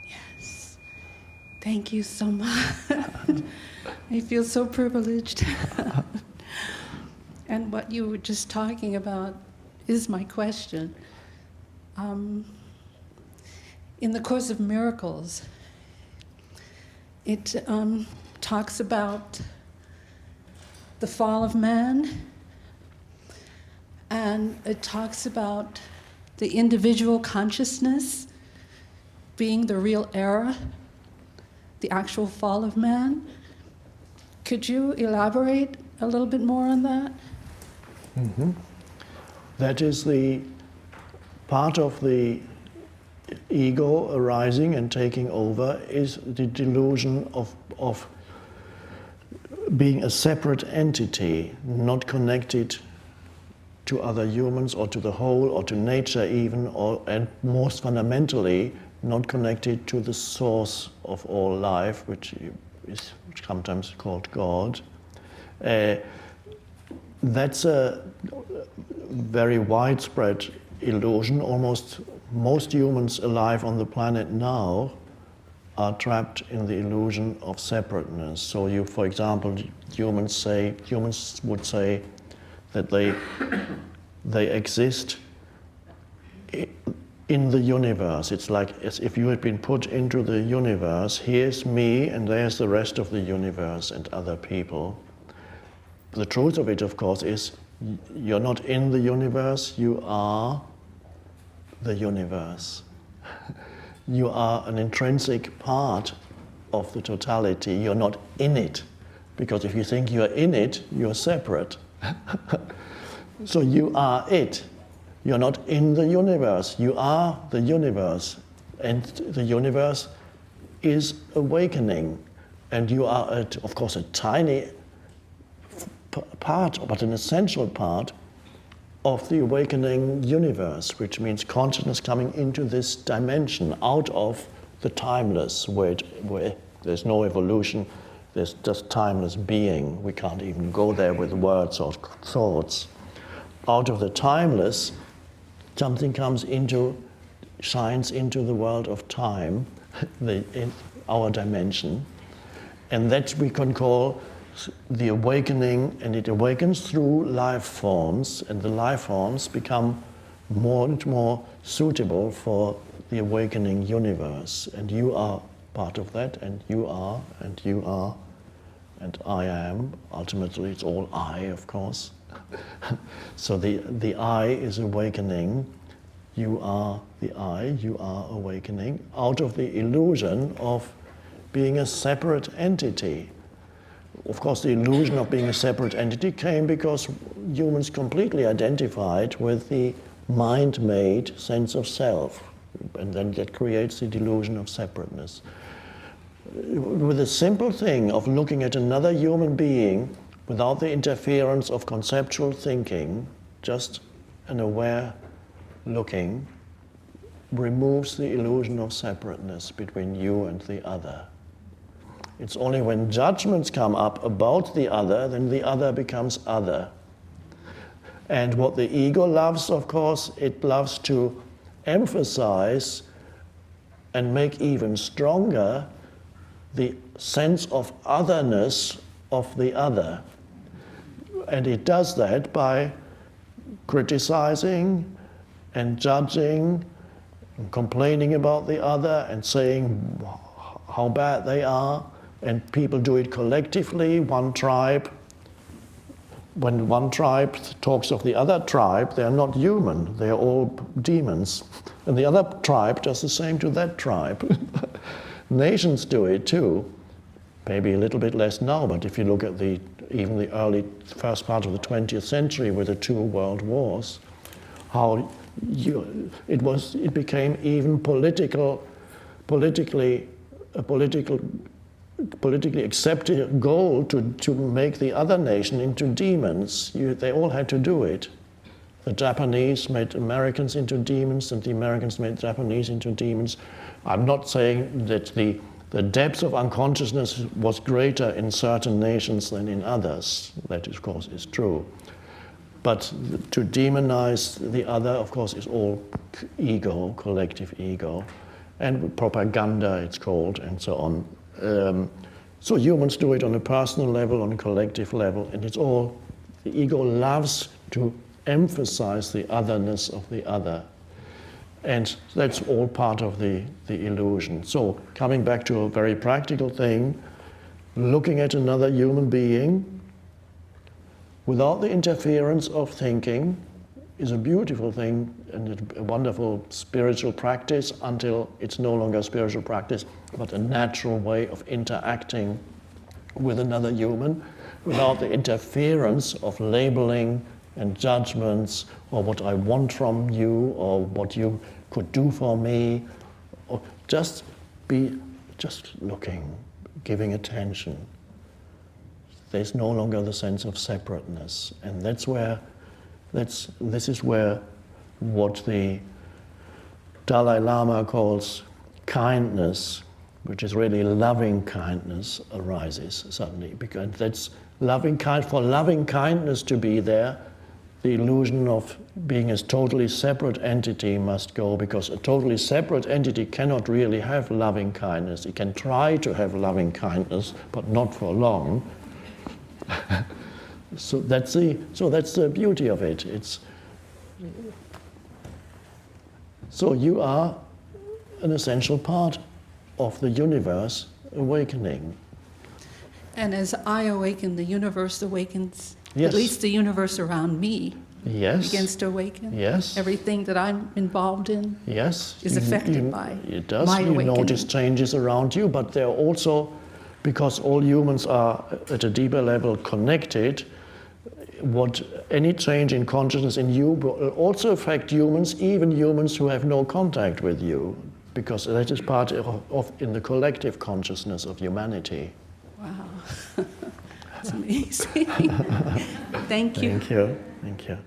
Yes. Thank you so much. I feel so privileged. And what you were just talking about is my question. In the Course of Miracles, it talks about the fall of man, and it talks about the individual consciousness being the real error, the actual fall of man. Could you elaborate a little bit more on that? Mm-hmm. That is the part of the ego arising and taking over, is the delusion of being a separate entity, not connected to other humans or to the whole or to nature even, and most fundamentally not connected to the source of all life, which is sometimes called God. That's a very widespread illusion. Almost most humans alive on the planet now are trapped in the illusion of separateness. So you, for example, humans would say that they exist in the universe. It's like as if you had been put into the universe. Here's me and there's the rest of the universe and other people. The truth of it, of course, is you're not in the universe, you are the universe. You are an intrinsic part of the totality. You're not in it, because if you think you're in it, you're separate. So you are it. You're not in the universe. You are the universe. And the universe is awakening. And you are, of course, a tiny part, but an essential part of the awakening universe, which means consciousness coming into this dimension out of the timeless, where there's no evolution, there's just timeless being. We can't even go there with words or thoughts. Out of the timeless, something shines into the world of time, in our dimension, and that we can call the awakening, and it awakens through life forms, and the life forms become more and more suitable for the awakening universe. And you are part of that, and you are, and you are, and I am. Ultimately, it's all I, of course. So the I is awakening. You are the I, you are awakening, out of the illusion of being a separate entity. Of course, the illusion of being a separate entity came because humans completely identified with the mind-made sense of self, and then that creates the delusion of separateness. With the simple thing of looking at another human being without the interference of conceptual thinking, just an aware looking, removes the illusion of separateness between you and the other. It's only when judgments come up about the other, then the other becomes other. And what the ego loves, of course, it loves to emphasize and make even stronger the sense of otherness of the other. And it does that by criticizing and judging and complaining about the other and saying how bad they are. And people do it collectively. One tribe, when one tribe talks of the other tribe, they're not human, they're all demons. And the other tribe does the same to that tribe. Nations do it too, maybe a little bit less now, but if you look at even the early first part of the 20th century with the 2 world wars, how it became even politically accepted goal to make the other nation into demons. They all had to do it. The Japanese made Americans into demons, and the Americans made Japanese into demons. I'm not saying that the depth of unconsciousness was greater in certain nations than in others. That, of course, is true. But to demonize the other, of course, is all ego, collective ego. and propaganda it's called, and so on. So humans do it on a personal level, on a collective level, and it's all, the ego loves to emphasize the otherness of the other. And that's all part of the illusion. So coming back to a very practical thing, looking at another human being without the interference of thinking is a beautiful thing and a wonderful spiritual practice until it's no longer a spiritual practice, but a natural way of interacting with another human without the interference of labeling and judgments, or what I want from you, or what you could do for me, or just looking, giving attention. There's no longer the sense of separateness, and this is where what the Dalai Lama calls kindness, which is really loving kindness, arises suddenly, because that's for loving kindness to be there, the illusion of being a totally separate entity must go, because a totally separate entity cannot really have loving kindness. It can try to have loving kindness, but not for long. So that's the beauty of it. So you are an essential part of the universe awakening. And as I awaken, the universe awakens. Yes. At least the universe around me Yes. begins to awaken. Yes. Everything that I'm involved in Yes. is affected by it does. my You awakening. notice changes around you, but they're also, because all humans are at a deeper level connected, any change in consciousness in you will also affect humans, even humans who have no contact with you, because that is part of in the collective consciousness of humanity. Wow. That's amazing. Thank you. Thank you. Thank you.